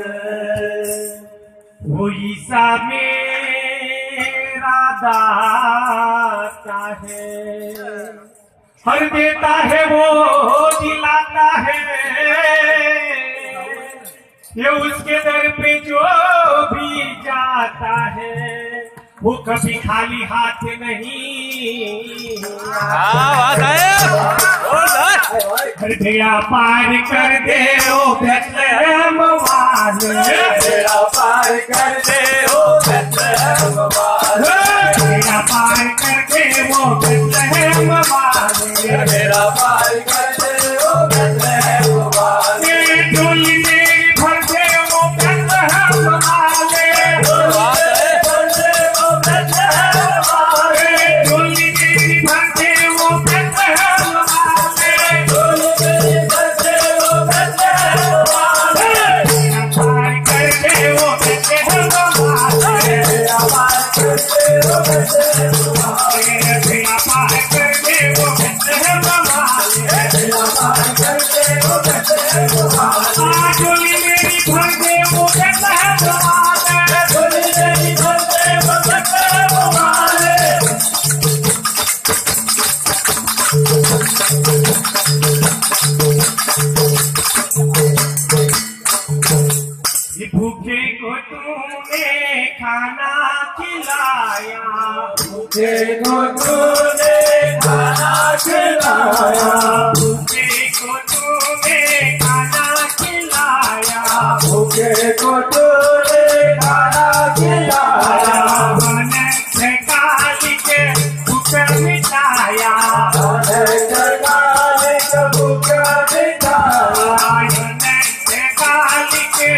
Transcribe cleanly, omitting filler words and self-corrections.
कोई सा मेरा दाता है, हर देता है वो दिलाता है, ये उसके दर पे जो भी जाता है वो कभी खाली हाथ नहीं हर गया पार कर दे ओ बेतलहम वाले, तेरा पार कर दे ओ बेतलहम वाले, तेरा पार कर दे वो बेतलहम वाले, तेरा पार कर दे ओ बेतलहम वाले, डोली मेरी भर दे वो बेतलहम वाले, डोली मेरी भर दे वो बेतलहम वाले, पार कर दे वो बेतलहम वाले, पार कर दे वो बेतलहम वाले, डोली मेरी भर दे वो बेतलहम वाले, डोली मेरी भर दे वो बेतलहम वाले। ये भूखे को तूने खाना खिलाया, भूखे को तूने खाना खिलाया, भूखे को तूने खाना खिलाया, भूखे को तूने खाना खिलाया, मन से काली के भूख मिटाया, जगाने का भूखा मिटाया, मन से काली के